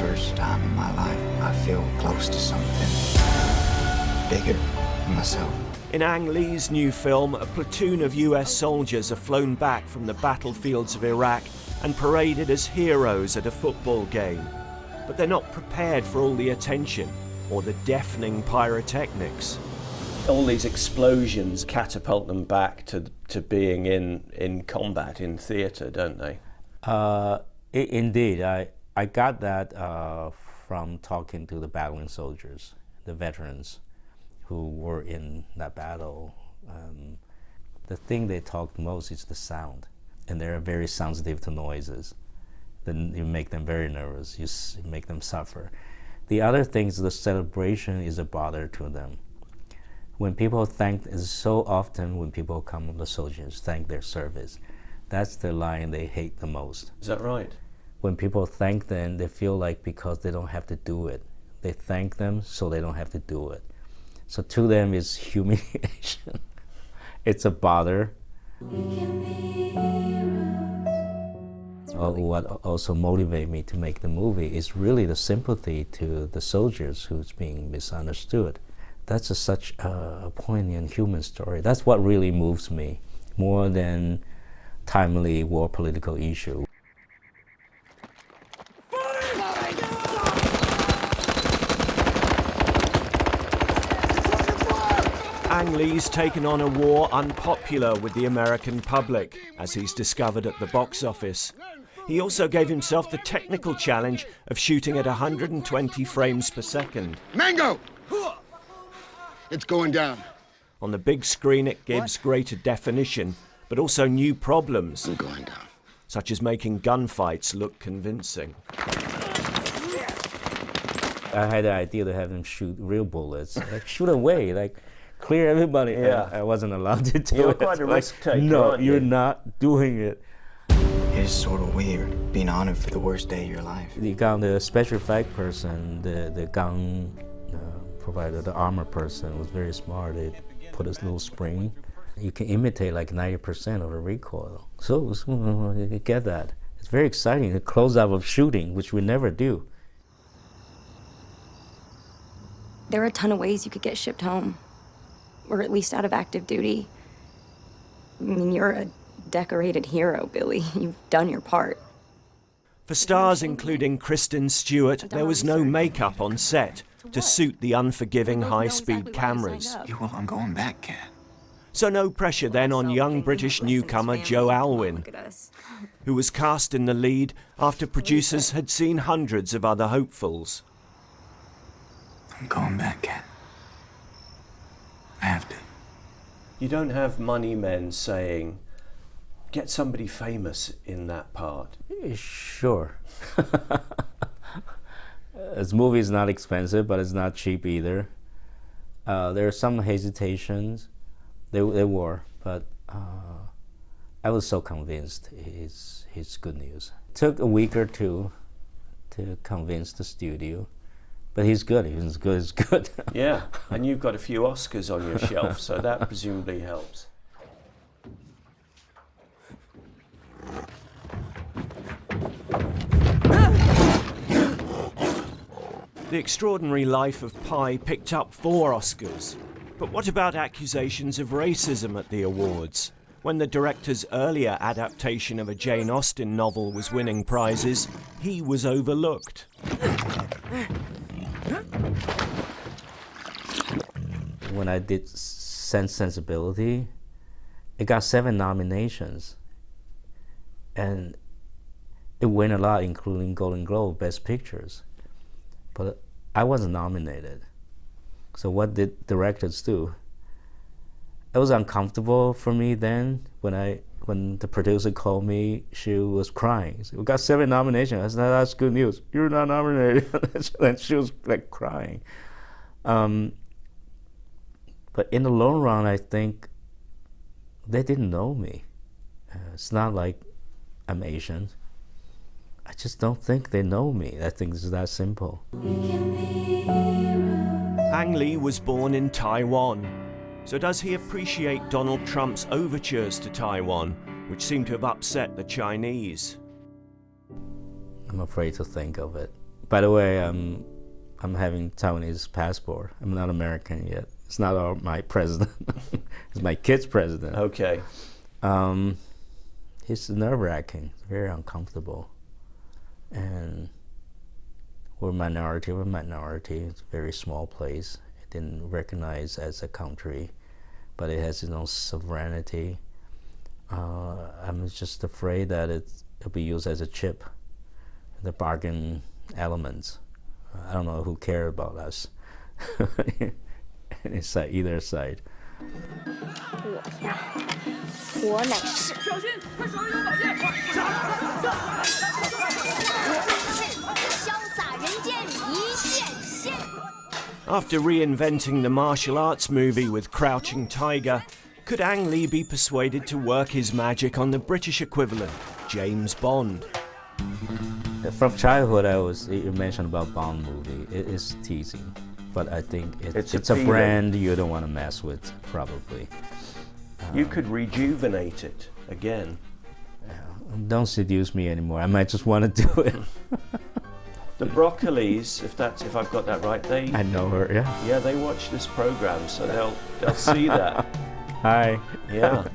first time in my life I feel close to something bigger than myself. In Ang Lee's new film, a platoon of US soldiers are flown back from the battlefields of Iraq and paraded as heroes at a football game. But they're not prepared for all the attention or the deafening pyrotechnics. All these explosions catapult them back to being in combat, in theatre, don't they? Indeed. I got that from talking to the battling soldiers, the veterans who were in that battle. The thing they talk most is the sound, and they're very sensitive to noises. Then you make them very nervous, you make them suffer. The other thing is the celebration is a bother to them. When people so often when people come, the soldiers thank their service. That's the line they hate the most. Is that right? When people thank them, they feel like because they don't have to do it. They thank them so they don't have to do it. So to them, it's humiliation. It's a bother. What also motivated me to make the movie is really the sympathy to the soldiers who's being misunderstood. That's such a poignant human story. That's what really moves me, more than timely war political issue. Ang Lee's taken on a war unpopular with the American public, as he's discovered at the box office. He also gave himself the technical challenge of shooting at 120 frames per second. Mango! It's going down. On the big screen it gives greater definition, but also new problems. I'm going down. Such as making gunfights look convincing. I had the idea to have them shoot real bullets, like shoot away, like clear everybody. Yeah. I wasn't allowed to do it. You're quite a risk taker, no, aren't you're you? not doing it. It is sort of weird being honored for the worst day of your life. You got the special effect person, the gun provider, the armor person was very smart. They put this little spring. You can imitate like 90% of the recoil. So you get that. It's very exciting, the close-up of shooting, which we never do. There are a ton of ways you could get shipped home, or at least out of active duty. I mean, you're a decorated hero, Billy. You've done your part. For stars including Kristen Stewart, there was no makeup on set to suit the unforgiving high-speed cameras. Yeah, well, I'm going back, Cat. So no pressure then on young British newcomer Joe Alwyn, who was cast in the lead after producers had seen hundreds of other hopefuls. I'm going back, Cat. I have to. You don't have money men saying, get somebody famous in that part. Sure. This movie is not expensive, but it's not cheap either. There are some hesitations. There were, but I was so convinced it's good news. It took a week or two to convince the studio, but he's good. He's as good as good. Yeah, and you've got a few Oscars on your shelf, so that presumably helps. The Extraordinary Life of Pi picked up 4 Oscars. But what about accusations of racism at the awards? When the director's earlier adaptation of a Jane Austen novel was winning prizes, he was overlooked. When I did Sense Sensibility, it got 7 nominations. And it won a lot, including Golden Globe, Best Pictures. But I wasn't nominated. So what did directors do? It was uncomfortable for me then. When the producer called me, she was crying. She said, we got 7 nominations. I said, that's good news. You're not nominated. And she was like crying. But in the long run, I think they didn't know me. It's not like I'm Asian. I just don't think they know me. I think it's that simple. Ang Lee was born in Taiwan. So does he appreciate Donald Trump's overtures to Taiwan, which seem to have upset the Chinese? I'm afraid to think of it, By the way, I'm having Taiwanese passport. I'm not American yet. It's not my president. It's my kid's president. Okay. It's nerve-wracking, very uncomfortable. And we're a minority. It's a very small place. It didn't recognize as a country, but it has its own sovereignty. I'm just afraid that it'll be used as a chip, the bargain elements. I don't know who cares about us. It's either side. 我乃是潇洒人间一线牵。 After reinventing the martial arts movie with Crouching Tiger, could Ang Lee be persuaded to work his magic on the British equivalent, James Bond? From childhood, you mentioned about Bond movie. It is teasing, but I think it's a brand you don't want to mess with, probably. You could rejuvenate it again. Don't seduce me anymore. I might just want to do it. The Broccolis, if I've got that right, I know her. Yeah. Yeah, they watch this program, so they'll see that. Hi. Yeah.